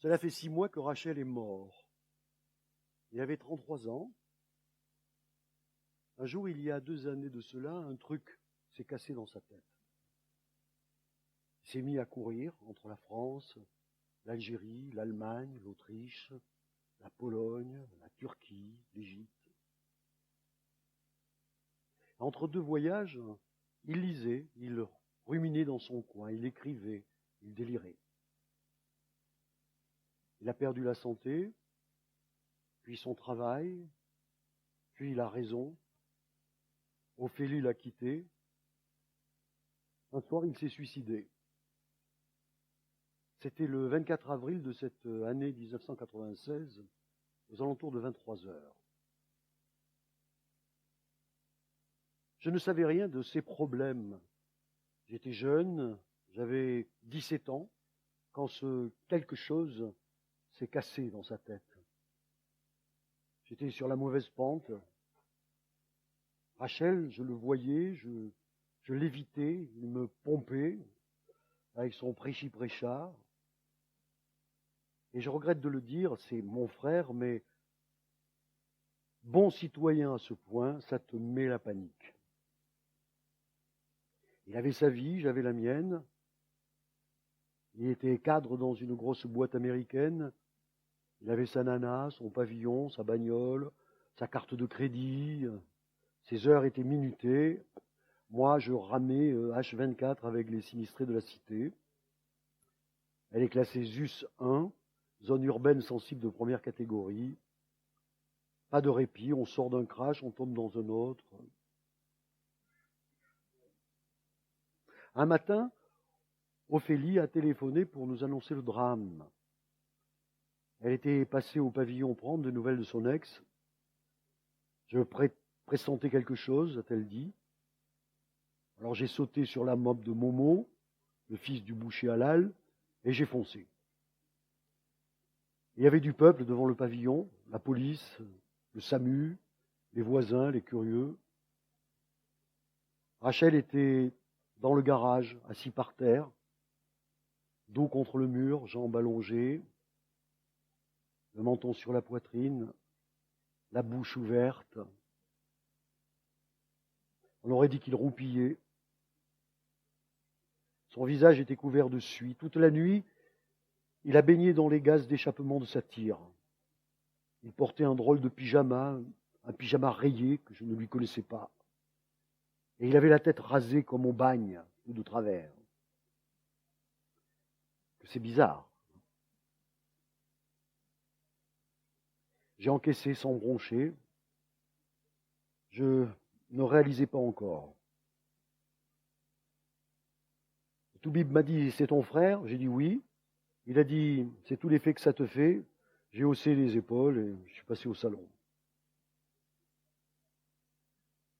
Cela fait 6 mois que Rachel est mort. Il avait 33 ans. Un jour, il y a 2 années de cela, un truc s'est cassé dans sa tête. Il s'est mis à courir entre la France, l'Algérie, l'Allemagne, l'Autriche, la Pologne, la Turquie, l'Égypte. Entre 2 voyages, il lisait, il ruminait dans son coin, il écrivait, il délirait. Il a perdu la santé, puis son travail, puis la raison. Ophélie l'a quitté. Un soir, il s'est suicidé. C'était le 24 avril de cette année 1996, aux alentours de 23 heures. Je ne savais rien de ses problèmes. J'étais jeune, j'avais 17 ans, quand ce quelque chose s'est cassé dans sa tête. J'étais sur la mauvaise pente. Rachel, je le voyais, je l'évitais, il me pompait avec son prêchi-prêcha. Et je regrette de le dire, c'est mon frère, mais bon citoyen à ce point, ça te met la panique. Il avait sa vie, j'avais la mienne. Il était cadre dans une grosse boîte américaine. Il avait sa nana, son pavillon, sa bagnole, sa carte de crédit. Ses heures étaient minutées. Moi, je ramais H24 avec les sinistrés de la cité. Elle est classée ZUS 1, zone urbaine sensible de première catégorie. Pas de répit, on sort d'un crash, on tombe dans un autre. Un matin, Ophélie a téléphoné pour nous annoncer le drame. Elle était passée au pavillon prendre des nouvelles de son ex. Je pressentais quelque chose, a-t-elle dit. Alors j'ai sauté sur la mob de Momo, le fils du boucher halal, et j'ai foncé. Il y avait du peuple devant le pavillon, la police, le SAMU, les voisins, les curieux. Rachel était dans le garage, assis par terre, dos contre le mur, jambes allongées, le menton sur la poitrine, la bouche ouverte. On aurait dit qu'il roupillait. Son visage était couvert de suie. Toute la nuit, il a baigné dans les gaz d'échappement de sa tire. Il portait un drôle de pyjama, un pyjama rayé que je ne lui connaissais pas. Et il avait la tête rasée comme au bagne, ou de travers. C'est bizarre. J'ai encaissé sans broncher. Je ne réalisais pas encore. Toubib m'a dit, c'est ton frère? J'ai dit oui. Il a dit, c'est tout l'effet que ça te fait. J'ai haussé les épaules et je suis passé au salon.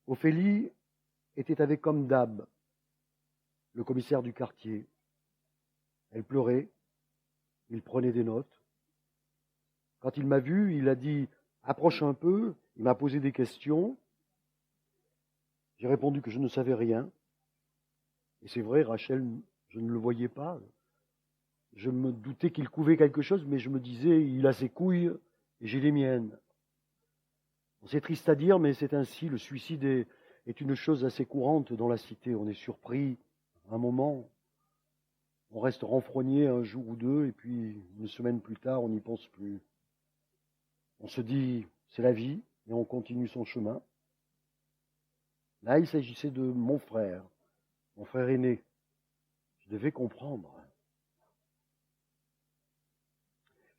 Ophélie était avec comme d'hab, le commissaire du quartier. Elle pleurait, il prenait des notes. Quand il m'a vu, il a dit, approche un peu, il m'a posé des questions. J'ai répondu que je ne savais rien. Et c'est vrai, Rachel, je ne le voyais pas. Je me doutais qu'il couvait quelque chose, mais je me disais, il a ses couilles et j'ai les miennes. C'est triste à dire, mais c'est ainsi. Le suicide est une chose assez courante dans la cité. On est surpris un moment, on reste renfrogné un jour ou deux, et puis une semaine plus tard, on n'y pense plus. On se dit, c'est la vie, et on continue son chemin. Là, il s'agissait de mon frère aîné. Je devais comprendre.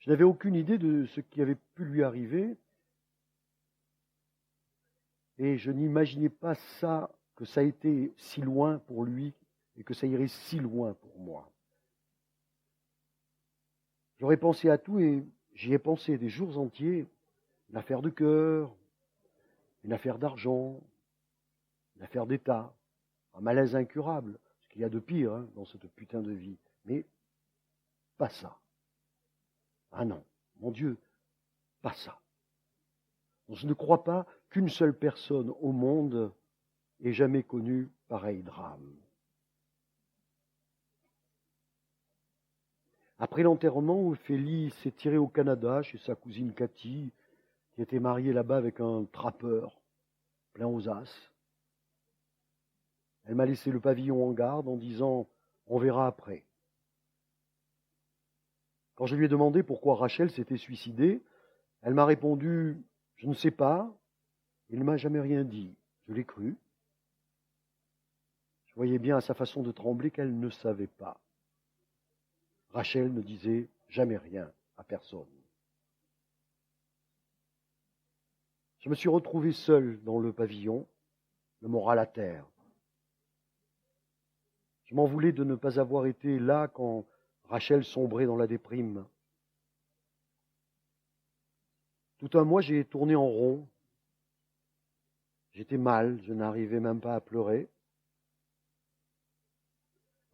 Je n'avais aucune idée de ce qui avait pu lui arriver, et je n'imaginais pas que ça a été si loin pour lui, et que ça irait si loin pour moi. J'aurais pensé à tout, et j'y ai pensé des jours entiers. Une affaire de cœur, une affaire d'argent, une affaire d'État, un malaise incurable, ce qu'il y a de pire dans cette putain de vie. Mais pas ça. Ah non, mon Dieu, pas ça. Je ne crois pas qu'une seule personne au monde ait jamais connu pareil drame. Après l'enterrement, Ophélie s'est tirée au Canada chez sa cousine Cathy, qui était mariée là-bas avec un trappeur plein aux as. Elle m'a laissé le pavillon en garde en disant « on verra après ». Quand je lui ai demandé pourquoi Rachel s'était suicidée, elle m'a répondu « je ne sais pas, il ne m'a jamais rien dit ». Je l'ai cru. Je voyais bien à sa façon de trembler qu'elle ne savait pas. Rachel ne disait jamais rien à personne. Je me suis retrouvé seul dans le pavillon, le moral à terre. Je m'en voulais de ne pas avoir été là quand Rachel sombrait dans la déprime. Tout un mois, j'ai tourné en rond. J'étais mal, je n'arrivais même pas à pleurer.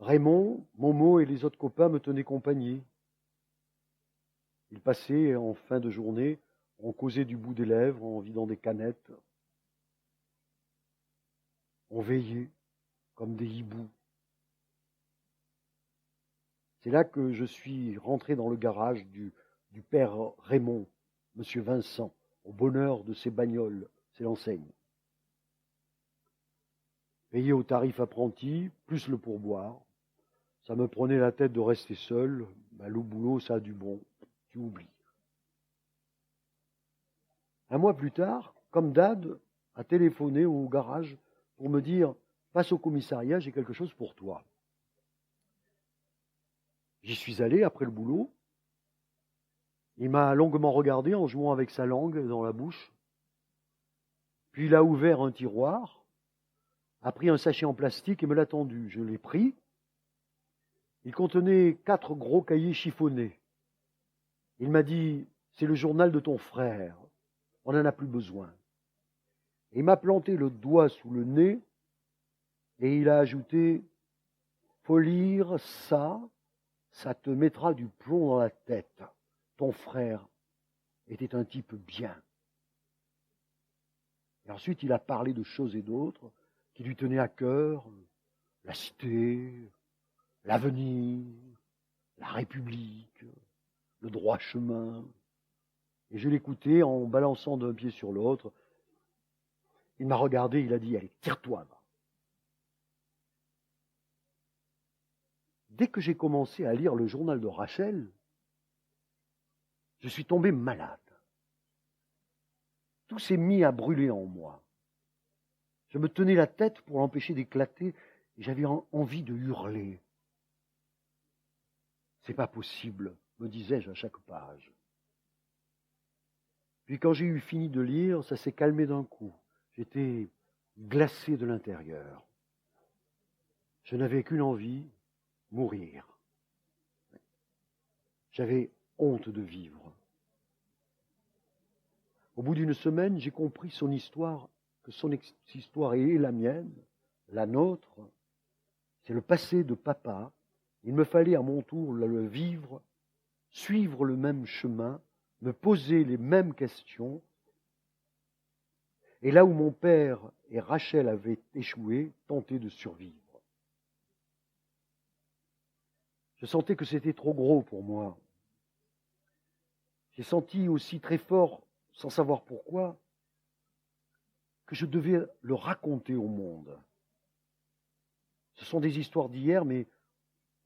Raymond, Momo et les autres copains me tenaient compagnie. Ils passaient en fin de journée, on causait du bout des lèvres en vidant des canettes. On veillait comme des hiboux. C'est là que je suis rentré dans le garage du père Raymond, monsieur Vincent, au bonheur de ses bagnoles, c'est l'enseigne. Payé au tarif apprenti, plus le pourboire. Ça me prenait la tête de rester seul. Le boulot, ça a du bon. Tu oublies. Un mois plus tard, comme Dad a téléphoné au garage pour me dire « passe au commissariat, j'ai quelque chose pour toi ». J'y suis allé après le boulot. Il m'a longuement regardé en jouant avec sa langue dans la bouche. Puis il a ouvert un tiroir, a pris un sachet en plastique et me l'a tendu. Je l'ai pris. Il contenait 4 gros cahiers chiffonnés. Il m'a dit « c'est le journal de ton frère, on n'en a plus besoin ». Il m'a planté le doigt sous le nez et il a ajouté « faut lire ça, ça te mettra du plomb dans la tête. Ton frère était un type bien. » Et ensuite, il a parlé de choses et d'autres qui lui tenaient à cœur, la cité, l'avenir, la République, le droit chemin. Et je l'écoutais en balançant d'un pied sur l'autre. Il m'a regardé, il a dit « allez, tire-toi, va ». Dès que j'ai commencé à lire le journal de Rachel, je suis tombé malade. Tout s'est mis à brûler en moi. Je me tenais la tête pour l'empêcher d'éclater et j'avais envie de hurler. « C'est pas possible », me disais-je à chaque page. Puis quand j'ai eu fini de lire, ça s'est calmé d'un coup. J'étais glacé de l'intérieur. Je n'avais qu'une envie, mourir. J'avais honte de vivre. Au bout d'une semaine, j'ai compris son histoire, que son histoire est la mienne, la nôtre. C'est le passé de papa. Il me fallait à mon tour le vivre, suivre le même chemin, me poser les mêmes questions. Et là où mon père et Rachel avaient échoué, tenter de survivre. Je sentais que c'était trop gros pour moi. J'ai senti aussi très fort, sans savoir pourquoi, que je devais le raconter au monde. Ce sont des histoires d'hier, mais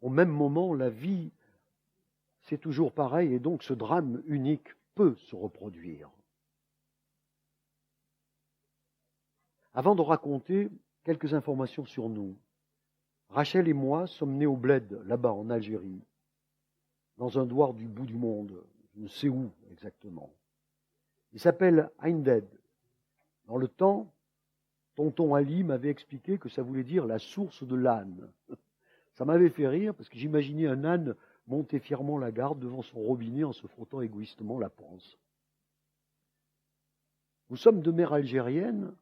au même moment, la vie, c'est toujours pareil, et donc ce drame unique peut se reproduire. Avant de raconter, quelques informations sur nous. Rachel et moi sommes nés au Bled, là-bas en Algérie, dans un douar du bout du monde, je ne sais où exactement. Il s'appelle Ainded. Dans le temps, tonton Ali m'avait expliqué que ça voulait dire la source de l'âne. Ça m'avait fait rire parce que j'imaginais un âne monter fièrement la garde devant son robinet en se frottant égoïstement la panse. Nous sommes de mère algérienne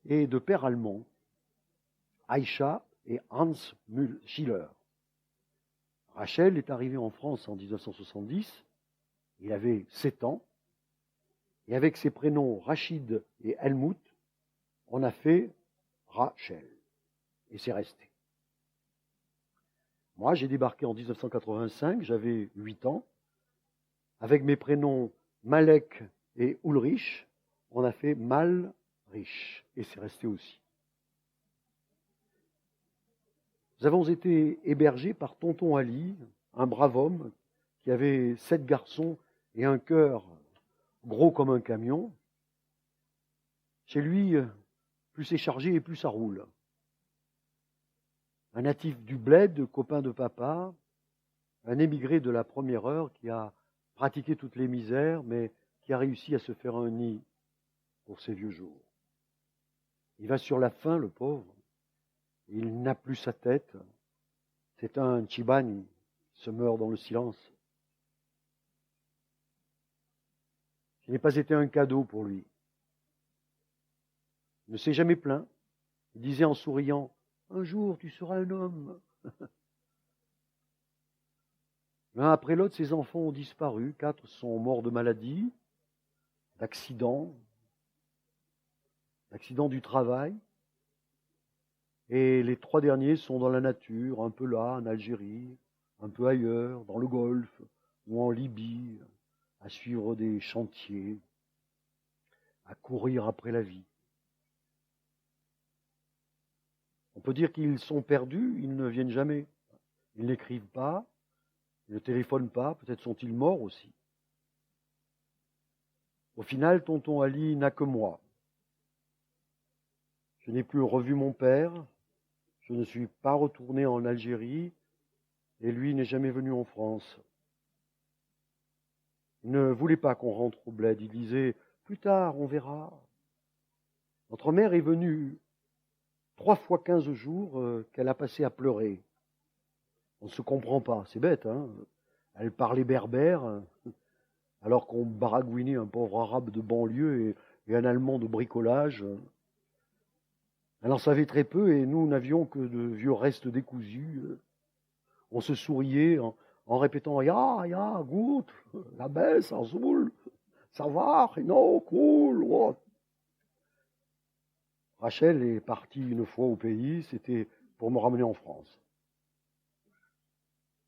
et de père allemand, Aïcha et Hans Schiller. Rachel est arrivé en France en 1970, il avait 7 ans, et avec ses prénoms Rachid et Helmut, on a fait Rachel, et c'est resté. Moi, j'ai débarqué en 1985, j'avais 8 ans. Avec mes prénoms Malek et Ulrich, on a fait Malrich, et c'est resté aussi. Nous avons été hébergés par tonton Ali, un brave homme qui avait 7 garçons et un cœur gros comme un camion. Chez lui, plus c'est chargé et plus ça roule. Un natif du bled, copain de papa, un émigré de la première heure qui a pratiqué toutes les misères, mais qui a réussi à se faire un nid pour ses vieux jours. Il va sur la faim, le pauvre. Il n'a plus sa tête. C'est un Chibani, il se meurt dans le silence. Je n'ai pas été un cadeau pour lui. Il ne s'est jamais plaint. Il disait en souriant, « Un jour, tu seras un homme. » L'un après l'autre, ses enfants ont disparu. 4 sont morts de maladie, d'accidents du travail. Et les 3 derniers sont dans la nature, un peu là, en Algérie, un peu ailleurs, dans le Golfe ou en Libye, à suivre des chantiers, à courir après la vie. On peut dire qu'ils sont perdus, ils ne viennent jamais. Ils n'écrivent pas, ils ne téléphonent pas, peut-être sont-ils morts aussi. Au final, tonton Ali n'a que moi. Je n'ai plus revu mon père, je ne suis pas retourné en Algérie, et lui n'est jamais venu en France. Il ne voulait pas qu'on rentre au bled, il disait « Plus tard, on verra ». Notre mère est venue 3 fois 15 jours qu'elle a passé à pleurer. On ne se comprend pas, c'est bête, hein. Elle parlait berbère, alors qu'on baragouinait un pauvre arabe de banlieue et un allemand de bricolage. Elle en savait très peu et nous n'avions que de vieux restes décousus. On se souriait en répétant « Ya, ya, gut, la baisse, azul, ça va, no, cool, what ». Rachel est partie une fois au pays, c'était pour me ramener en France.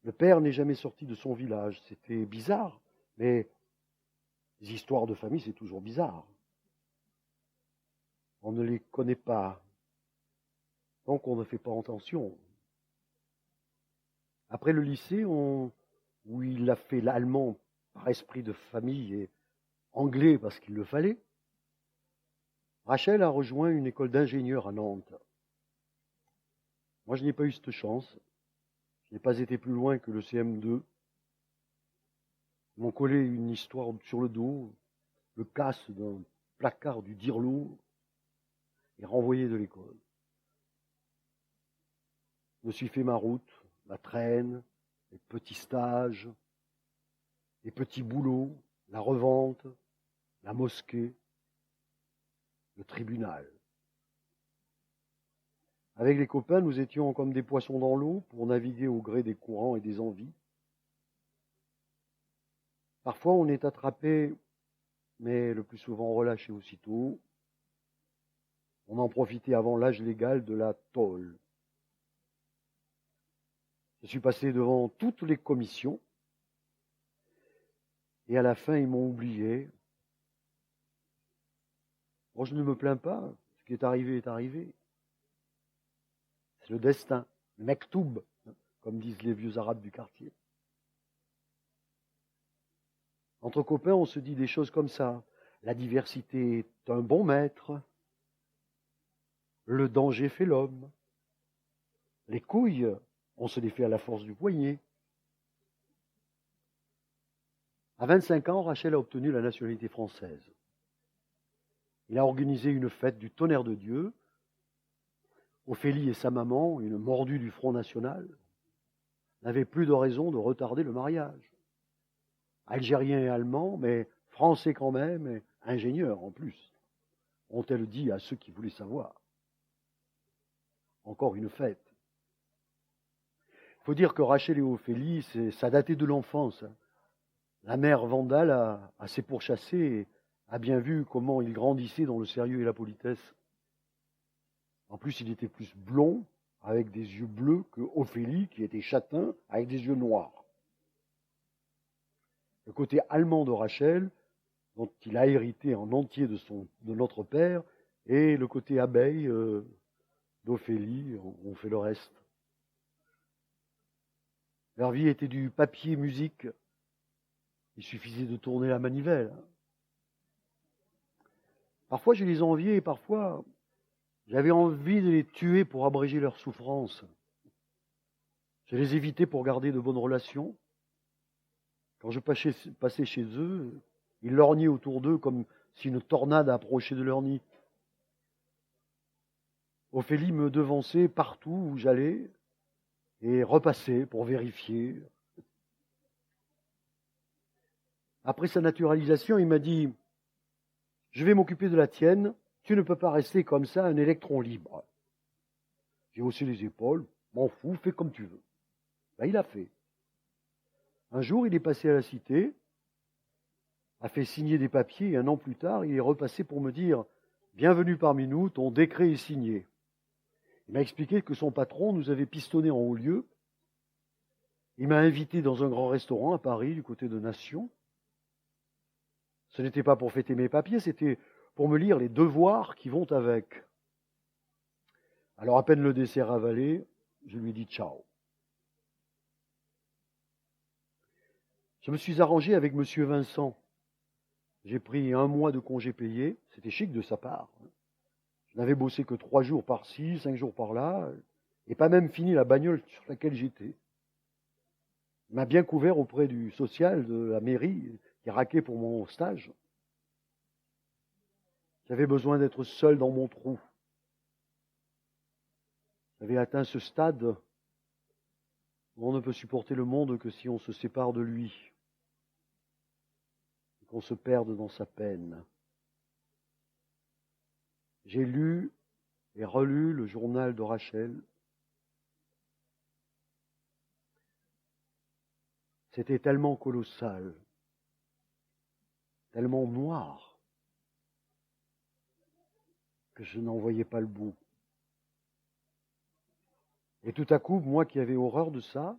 Le père n'est jamais sorti de son village, c'était bizarre, mais les histoires de famille, c'est toujours bizarre. On ne les connaît pas, donc on ne fait pas attention. Après le lycée, où il a fait l'allemand par esprit de famille et anglais parce qu'il le fallait, Rachel a rejoint une école d'ingénieur à Nantes. Moi, je n'ai pas eu cette chance. Je n'ai pas été plus loin que le CM2. Ils m'ont collé une histoire sur le dos, le casse d'un placard du Dirlo et renvoyé de l'école. Je me suis fait ma route, la traîne, les petits stages, les petits boulots, la revente, la mosquée, le tribunal. Avec les copains, nous étions comme des poissons dans l'eau pour naviguer au gré des courants et des envies. Parfois, on est attrapé, mais le plus souvent relâché aussitôt. On en profitait avant l'âge légal de la tôle. Je suis passé devant toutes les commissions et à la fin, ils m'ont oublié. Moi, je ne me plains pas. Ce qui est arrivé est arrivé. C'est le destin, le mektoub, comme disent les vieux arabes du quartier. Entre copains, on se dit des choses comme ça. La diversité est un bon maître. Le danger fait l'homme. Les couilles, on se les fait à la force du poignet. À 25 ans, Rachel a obtenu la nationalité française. Il a organisé une fête du tonnerre de Dieu. Ophélie et sa maman, une mordue du Front National, n'avaient plus de raison de retarder le mariage. Algérien et allemand, mais français quand même, et ingénieur en plus, ont-elles dit à ceux qui voulaient savoir. Encore une fête. Il faut dire que Rachel et Ophélie, ça datait de l'enfance. La mère Vandal a s'est pourchassée et a bien vu comment il grandissait dans le sérieux et la politesse. En plus, il était plus blond, avec des yeux bleus que Ophélie, qui était châtain, avec des yeux noirs. Le côté allemand de Rachel, dont il a hérité en entier de notre père, et le côté abeille d'Ophélie, on fait le reste. Leur vie était du papier musique. Il suffisait de tourner la manivelle. Parfois, je les enviais et parfois, j'avais envie de les tuer pour abréger leur souffrance. Je les évitais pour garder de bonnes relations. Quand je passais chez eux, ils lorgnaient autour d'eux comme si une tornade approchait de leur nid. Ophélie me devançait partout où j'allais et repassait pour vérifier. Après sa naturalisation, il m'a dit « Je vais m'occuper de la tienne, tu ne peux pas rester comme ça un électron libre. » J'ai haussé les épaules, m'en fous, fais comme tu veux. Ben, il a fait. Un jour, il est passé à la cité, a fait signer des papiers, et un an plus tard, il est repassé pour me dire « Bienvenue parmi nous, ton décret est signé. » Il m'a expliqué que son patron nous avait pistonné en haut lieu. Il m'a invité dans un grand restaurant à Paris, du côté de Nation. Ce n'était pas pour fêter mes papiers, c'était pour me lire les devoirs qui vont avec. Alors, à peine le dessert avalé, je lui ai dit ciao. Je me suis arrangé avec M. Vincent. J'ai pris 1 mois de congé payé. C'était chic de sa part. Je n'avais bossé que 3 jours par-ci, 5 jours par-là, et pas même fini la bagnole sur laquelle j'étais. Il m'a bien couvert auprès du social de la mairie qui raquait pour mon stage. J'avais besoin d'être seul dans mon trou. J'avais atteint ce stade où on ne peut supporter le monde que si on se sépare de lui, et qu'on se perde dans sa peine. J'ai lu et relu le journal de Rachel. C'était tellement colossal, tellement noir, que je n'en voyais pas le bout. Et tout à coup, moi qui avais horreur de ça,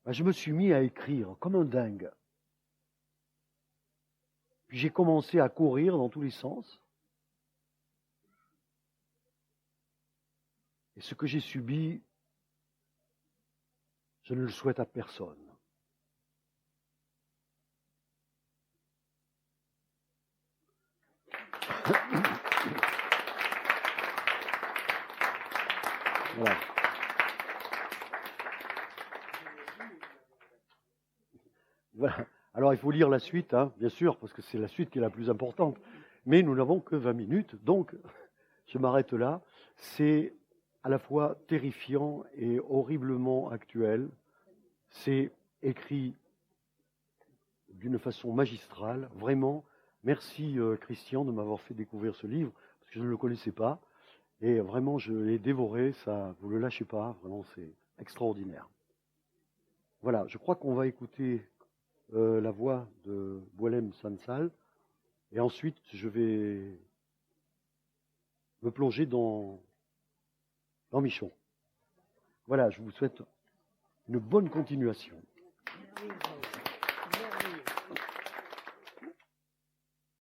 je me suis mis à écrire comme un dingue. Puis j'ai commencé à courir dans tous les sens. Et ce que j'ai subi, je ne le souhaite à personne. Voilà. Voilà. Alors il faut lire la suite, hein, bien sûr, parce que c'est la suite qui est la plus importante. Mais nous n'avons que 20 minutes, donc je m'arrête là. C'est à la fois terrifiant et horriblement actuel. C'est écrit d'une façon magistrale, vraiment. Merci Christian de m'avoir fait découvrir ce livre, parce que je ne le connaissais pas. Et vraiment, je l'ai dévoré, ça, vous ne le lâchez pas, vraiment, c'est extraordinaire. Voilà, je crois qu'on va écouter la voix de Boualem Sansal, et ensuite je vais me plonger dans Michon. Voilà, je vous souhaite une bonne continuation.